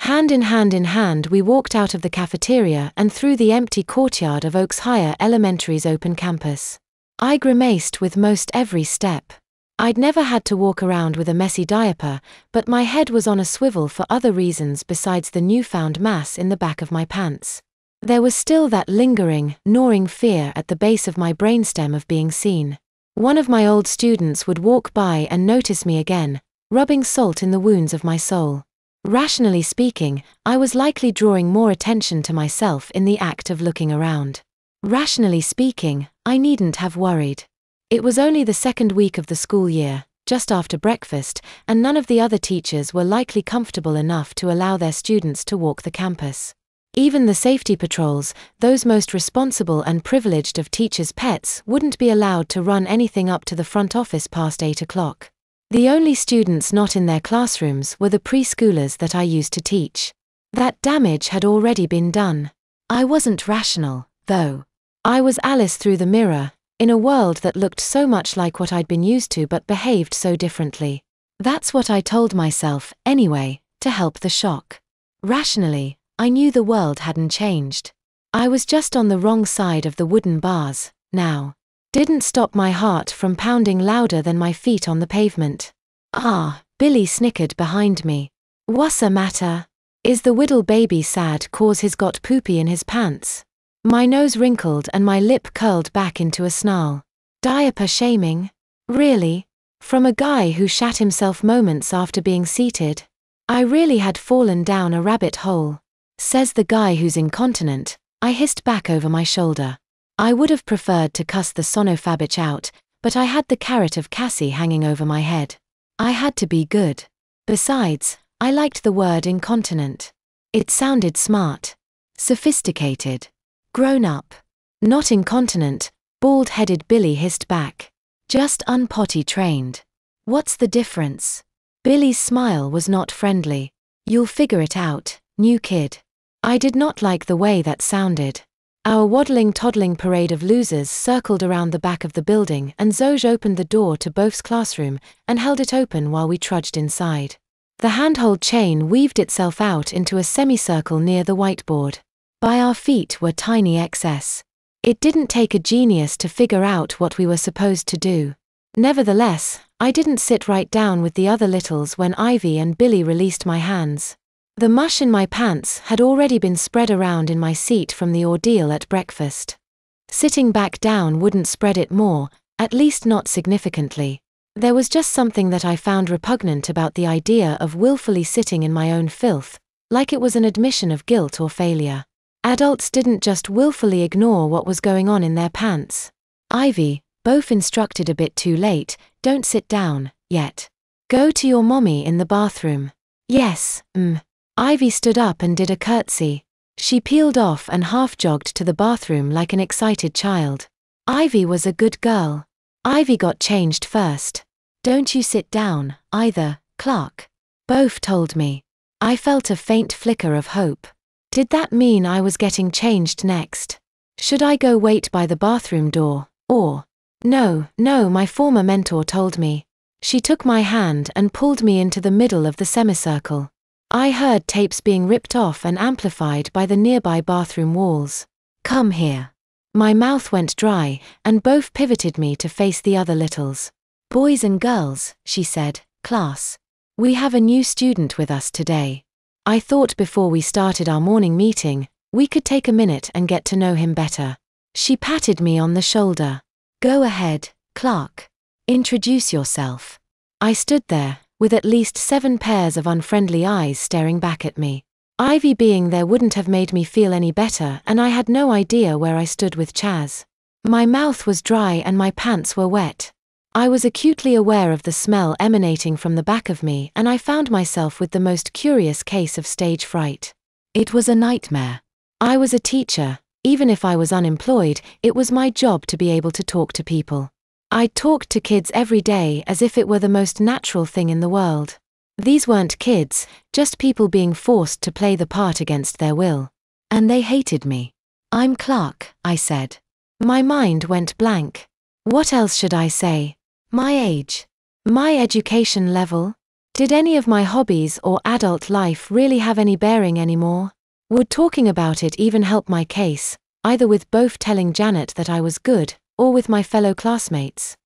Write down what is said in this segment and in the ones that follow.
in hand we walked out of the cafeteria and through the empty courtyard of Oaks Higher Elementary's open campus. I grimaced with most every step. I'd never had to walk around with a messy diaper, but my head was on a swivel for other reasons besides the newfound mass in the back of my pants. There was still that lingering, gnawing fear at the base of my brainstem of being seen. One of my old students would walk by and notice me again, rubbing salt in the wounds of my soul. Rationally speaking, I was likely drawing more attention to myself in the act of looking around. Rationally speaking, I needn't have worried. It was only the second week of the school year, just after breakfast, and none of the other teachers were likely comfortable enough to allow their students to walk the campus. Even the safety patrols, those most responsible and privileged of teachers' pets, wouldn't be allowed to run anything up to the front office past 8 o'clock. The only students not in their classrooms were the preschoolers that I used to teach. That damage had already been done. I wasn't rational, though. I was Alice through the mirror, in a world that looked so much like what I'd been used to but behaved so differently. That's what I told myself, anyway, to help the shock. Rationally, I knew the world hadn't changed. I was just on the wrong side of the wooden bars, now. Didn't stop my heart from pounding louder than my feet on the pavement. Ah, Billy snickered behind me. What's matter? Is the whittle baby sad 'cause he's got poopy in his pants? My nose wrinkled and my lip curled back into a snarl. Diaper shaming? Really? From a guy who shat himself moments after being seated? I really had fallen down a rabbit hole. Says the guy who's incontinent, I hissed back over my shoulder. I would have preferred to cuss the sonofabich out, but I had the carrot of Cassie hanging over my head. I had to be good. Besides, I liked the word incontinent. It sounded smart. Sophisticated. Grown up. Not incontinent, bald-headed Billy hissed back. Just unpotty trained. What's the difference? Billy's smile was not friendly. You'll figure it out, new kid. I did not like the way that sounded. Our waddling toddling parade of losers circled around the back of the building and Zoj opened the door to Bof's classroom and held it open while we trudged inside. The handhold chain weaved itself out into a semicircle near the whiteboard. By our feet were tiny XS. It didn't take a genius to figure out what we were supposed to do. Nevertheless, I didn't sit right down with the other littles when Ivy and Billy released my hands. The mush in my pants had already been spread around in my seat from the ordeal at breakfast. Sitting back down wouldn't spread it more, at least not significantly. There was just something that I found repugnant about the idea of willfully sitting in my own filth, like it was an admission of guilt or failure. Adults didn't just willfully ignore what was going on in their pants. Ivy, Bof instructed a bit too late, don't sit down, yet. Go to your mommy in the bathroom. Yes, Ivy stood up and did a curtsy. She peeled off and half-jogged to the bathroom like an excited child. Ivy was a good girl. Ivy got changed first. Don't you sit down, either, Clark. Bof told me. I felt a faint flicker of hope. Did that mean I was getting changed next? Should I go wait by the bathroom door, or? No, my former mentor told me. She took my hand and pulled me into the middle of the semicircle. I heard tapes being ripped off and amplified by the nearby bathroom walls. Come here. My mouth went dry, and Bof pivoted me to face the other littles. Boys and girls, she said, class. We have a new student with us today. I thought before we started our morning meeting, we could take a minute and get to know him better. She patted me on the shoulder. Go ahead, Clark. Introduce yourself. I stood there, with at least 7 pairs of unfriendly eyes staring back at me. Ivy being there wouldn't have made me feel any better, and I had no idea where I stood with Chaz. My mouth was dry and my pants were wet. I was acutely aware of the smell emanating from the back of me, and I found myself with the most curious case of stage fright. It was a nightmare. I was a teacher. Even if I was unemployed, it was my job to be able to talk to people. I talked to kids every day as if it were the most natural thing in the world. These weren't kids, just people being forced to play the part against their will. And they hated me. I'm Clark, I said. My mind went blank. What else should I say? My age? My education level? Did any of my hobbies or adult life really have any bearing anymore? Would talking about it even help my case, either with both telling Janet that I was good, or with my fellow classmates?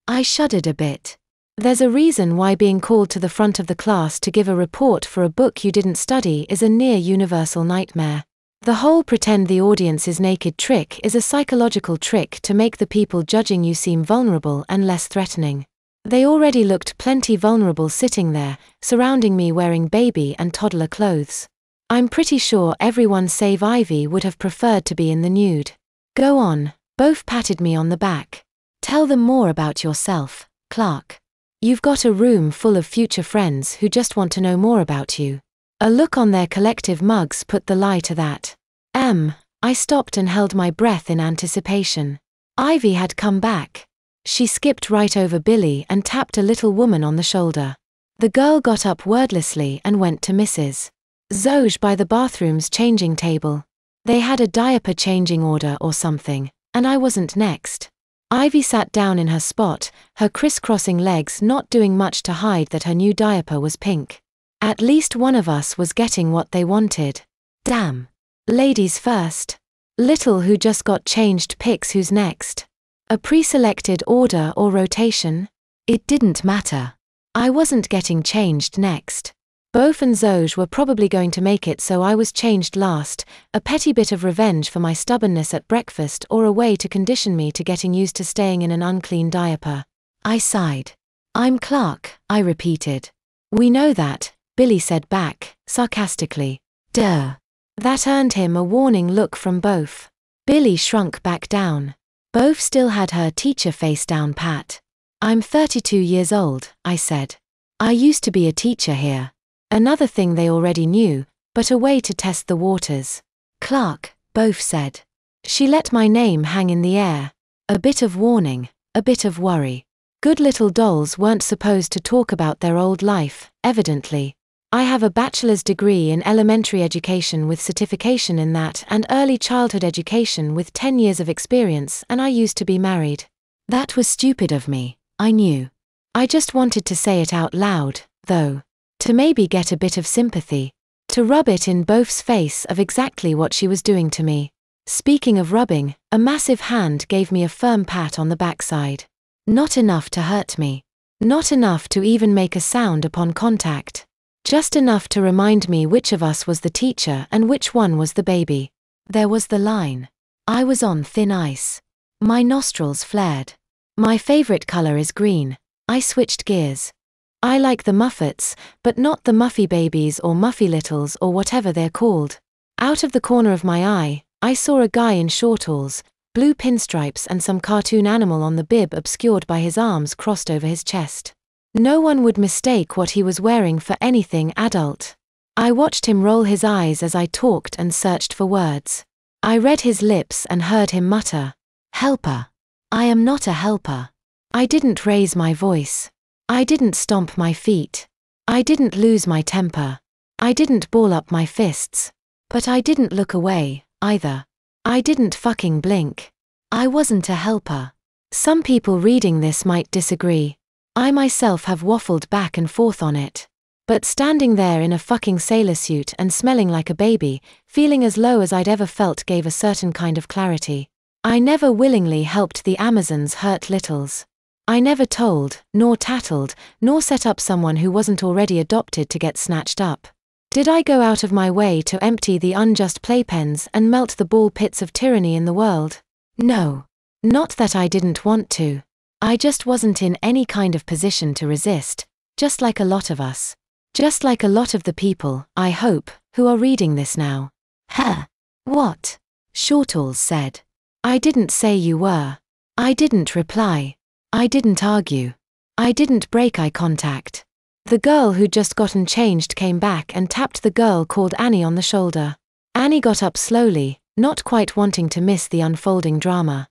I shuddered a bit. There's a reason why being called to the front of the class to give a report for a book you didn't study is a near universal nightmare. The whole pretend the audience is naked trick is a psychological trick to make the people judging you seem vulnerable and less threatening. They already looked plenty vulnerable sitting there, surrounding me wearing baby and toddler clothes. I'm pretty sure everyone save Ivy would have preferred to be in the nude. Go on, both patted me on the back. Tell them more about yourself, Clark. You've got a room full of future friends who just want to know more about you. A look on their collective mugs put the lie to that. I stopped and held my breath in anticipation. Ivy had come back. She skipped right over Billy and tapped a little woman on the shoulder. The girl got up wordlessly and went to Mrs. Zoj by the bathroom's changing table. They had a diaper changing order or something, and I wasn't next. Ivy sat down in her spot, her crisscrossing legs not doing much to hide that her new diaper was pink. At least one of us was getting what they wanted. Damn. Ladies first. Little who just got changed picks who's next. A pre-selected order or rotation? It didn't matter. I wasn't getting changed next. Both and Zoj were probably going to make it, so I was changed last, a petty bit of revenge for my stubbornness at breakfast or a way to condition me to getting used to staying in an unclean diaper. I sighed. I'm Clark, I repeated. We know that, Billy said back, sarcastically. Duh. That earned him a warning look from both. Billy shrunk back down. Both still had her teacher face down pat. I'm 32 years old, I said. I used to be a teacher here. Another thing they already knew, but a way to test the waters. Clark, both said. She let my name hang in the air. A bit of warning, a bit of worry. Good little dolls weren't supposed to talk about their old life, evidently. I have a bachelor's degree in elementary education with certification in that and early childhood education with 10 years of experience, and I used to be married. That was stupid of me, I knew. I just wanted to say it out loud, though. To maybe get a bit of sympathy. To rub it in both's face of exactly what she was doing to me. Speaking of rubbing, a massive hand gave me a firm pat on the backside. Not enough to hurt me. Not enough to even make a sound upon contact. Just enough to remind me which of us was the teacher and which one was the baby. There was the line. I was on thin ice. My nostrils flared. My favorite color is green. I switched gears. I like the Muffets, but not the Muffy Babies or Muffy Littles or whatever they're called. Out of the corner of my eye, I saw a guy in shortals, blue pinstripes and some cartoon animal on the bib obscured by his arms crossed over his chest. No one would mistake what he was wearing for anything adult. I watched him roll his eyes as I talked and searched for words. I read his lips and heard him mutter, "Helper. I am not a helper." I didn't raise my voice. I didn't stomp my feet. I didn't lose my temper. I didn't ball up my fists. But I didn't look away, either. I didn't fucking blink. I wasn't a helper. Some people reading this might disagree. I myself have waffled back and forth on it. But standing there in a fucking sailor suit and smelling like a baby, feeling as low as I'd ever felt gave a certain kind of clarity. I never willingly helped the Amazons hurt littles. I never told, nor tattled, nor set up someone who wasn't already adopted to get snatched up. Did I go out of my way to empty the unjust playpens and melt the ball pits of tyranny in the world? No. Not that I didn't want to. I just wasn't in any kind of position to resist, just like a lot of us. Just like a lot of the people, I hope, who are reading this now. Huh. What? Shortles said. I didn't say you were. I didn't reply. I didn't argue. I didn't break eye contact. The girl who'd just gotten changed came back and tapped the girl called Annie on the shoulder. Annie got up slowly, not quite wanting to miss the unfolding drama.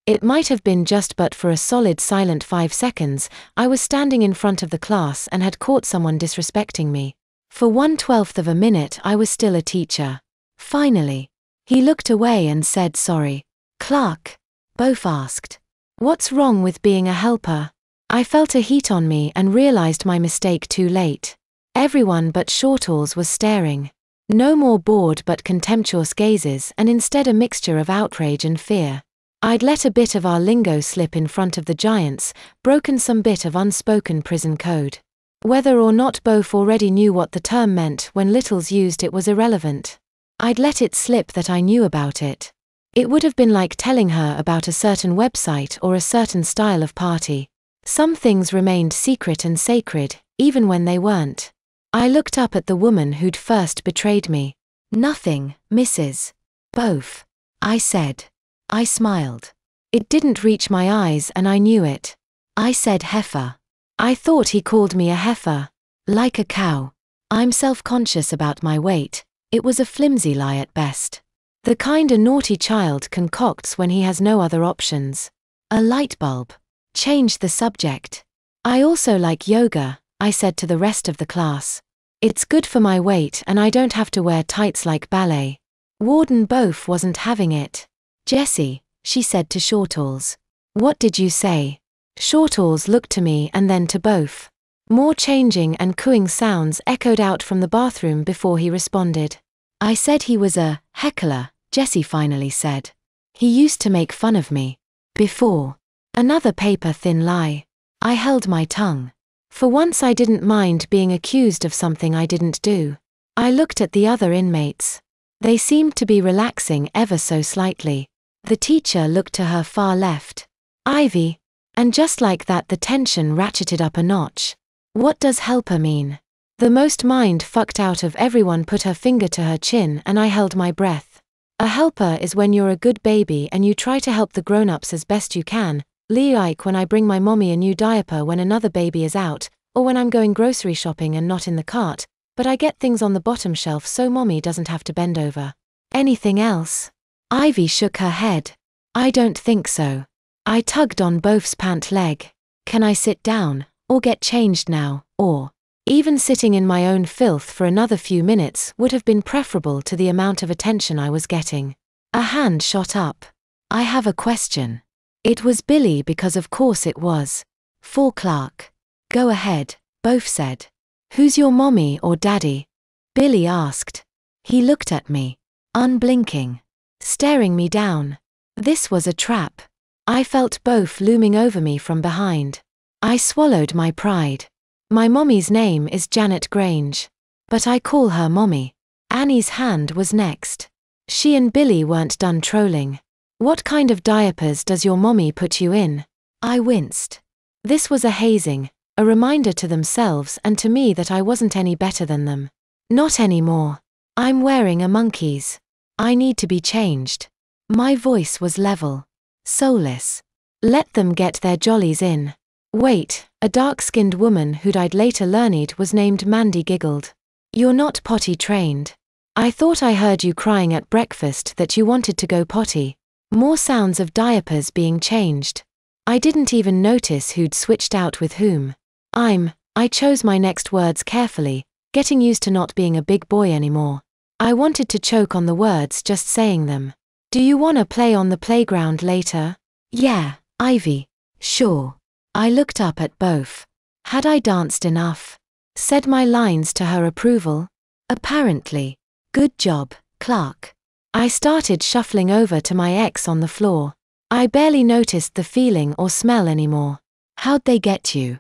It might have been just but for a solid silent 5 seconds, I was standing in front of the class and had caught someone disrespecting me. For 1/12 of a minute I was still a teacher. Finally. He looked away and said sorry. Clark. Both asked. What's wrong with being a helper? I felt a heat on me and realized my mistake too late. Everyone but Shortalls was staring. No more bored but contemptuous gazes, and instead a mixture of outrage and fear. I'd let a bit of our lingo slip in front of the giants, broken some bit of unspoken prison code. Whether or not both already knew what the term meant when littles used it was irrelevant. I'd let it slip that I knew about it. It would have been like telling her about a certain website or a certain style of party. Some things remained secret and sacred, even when they weren't. I looked up at the woman who'd first betrayed me. "Nothing, Mrs. Both," I said. I smiled. It didn't reach my eyes and I knew it. I said heifer. I thought he called me a heifer. Like a cow. I'm self-conscious about my weight. It was a flimsy lie at best. The kind a naughty child concocts when he has no other options. A light bulb. Change the subject. "I also like yoga," I said to the rest of the class. "It's good for my weight and I don't have to wear tights like ballet." Warden Boaf wasn't having it. "Jessie," she said to Shortalls. "What did you say?" Shortalls looked to me and then to Boaf. More changing and cooing sounds echoed out from the bathroom before he responded. "I said he was a heckler," Jessie finally said. "He used to make fun of me. Before." Another paper-thin lie. I held my tongue. For once I didn't mind being accused of something I didn't do. I looked at the other inmates. They seemed to be relaxing ever so slightly. The teacher looked to her far left. "Ivy." And just like that the tension ratcheted up a notch. "What does helper mean?" The most mind-fucked out of everyone put her finger to her chin and I held my breath. A helper is when you're a good baby and you try to help the grown-ups as best you can, like when I bring my mommy a new diaper when another baby is out, or when I'm going grocery shopping and not in the cart, but I get things on the bottom shelf so mommy doesn't have to bend over. Anything else? Ivy shook her head. "I don't think so." I tugged on Boaf's pant leg. "Can I sit down, or get changed now, or..." Even sitting in my own filth for another few minutes would have been preferable to the amount of attention I was getting. A hand shot up. "I have a question." It was Billy because of course it was. For Clark. "Go ahead," Boaf said. "Who's your mommy or daddy?" Billy asked. He looked at me. Unblinking. Staring me down. This was a trap. I felt Boaf looming over me from behind. I swallowed my pride. My mommy's name is Janet Grange. But I call her mommy. Annie's hand was next. She and Billy weren't done trolling. "What kind of diapers does your mommy put you in?" I winced. This was a hazing, a reminder to themselves and to me that I wasn't any better than them. Not anymore. I'm wearing a monkey's. I need to be changed. My voice was level. Soulless. Let them get their jollies in. "Wait," a dark-skinned woman who'd I'd later learned was named Mandy giggled. "You're not potty trained. I thought I heard you crying at breakfast that you wanted to go potty." More sounds of diapers being changed. I didn't even notice who'd switched out with whom. I chose my next words carefully, getting used to not being a big boy anymore. I wanted to choke on the words just saying them. "Do you wanna play on the playground later?" "Yeah, Ivy. Sure." I looked up at Boaf. Had I danced enough? Said my lines to her approval? Apparently. "Good job, Clark." I started shuffling over to my ex on the floor. I barely noticed the feeling or smell anymore. "How'd they get you?"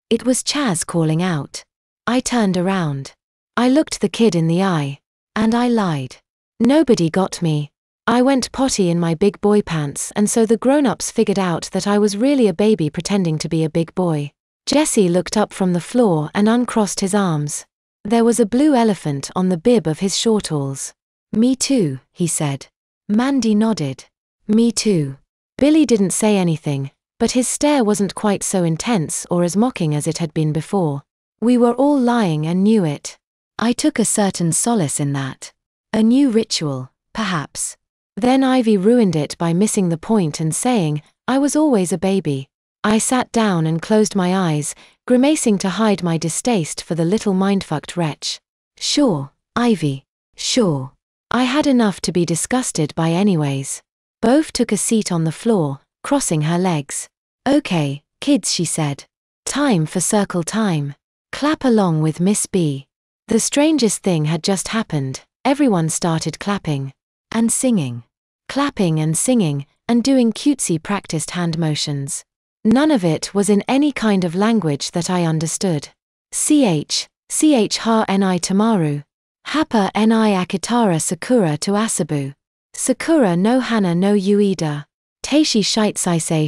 It was Chaz calling out. I turned around. I looked the kid in the eye. And I lied. Nobody got me. I went potty in my big boy pants and so the grown-ups figured out that I was really a baby pretending to be a big boy. Jesse looked up from the floor and uncrossed his arms. There was a blue elephant on the bib of his Shortalls. "Me too," he said. Mandy nodded. "Me too." Billy didn't say anything, but his stare wasn't quite so intense or as mocking as it had been before. We were all lying and knew it. I took a certain solace in that. A new ritual, perhaps. Then Ivy ruined it by missing the point and saying, "I was always a baby." I sat down and closed my eyes, grimacing to hide my distaste for the little mindfucked wretch. "Sure, Ivy. Sure." I had enough to be disgusted by anyways. Boaf took a seat on the floor, crossing her legs. "Okay, Kids, she said. Time for circle time. Clap along with Miss B. The strangest thing had just happened. Everyone started clapping. And singing. Clapping and singing, and doing cutesy practiced hand motions. None of it was in any kind of language that I understood. Ch ha ni tamaru. Hapa ni akitara sakura to asabu. Sakura no hana no ueda. Teishi shite saisei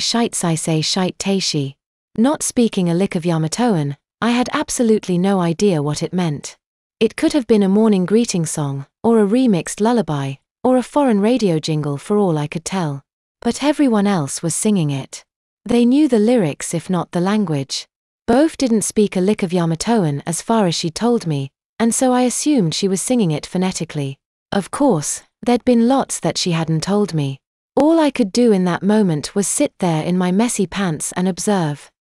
shite teishi. Not speaking a lick of Yamatoan, I had absolutely no idea what it meant. It could have been a morning greeting song, or a remixed lullaby, or a foreign radio jingle for all I could tell. But everyone else was singing it. They knew the lyrics if not the language. Both didn't speak a lick of Yamatoan as far as she told me, and so I assumed she was singing it phonetically. Of course, there'd been lots that she hadn't told me. All I could do in that moment was sit there in my messy pants and observe.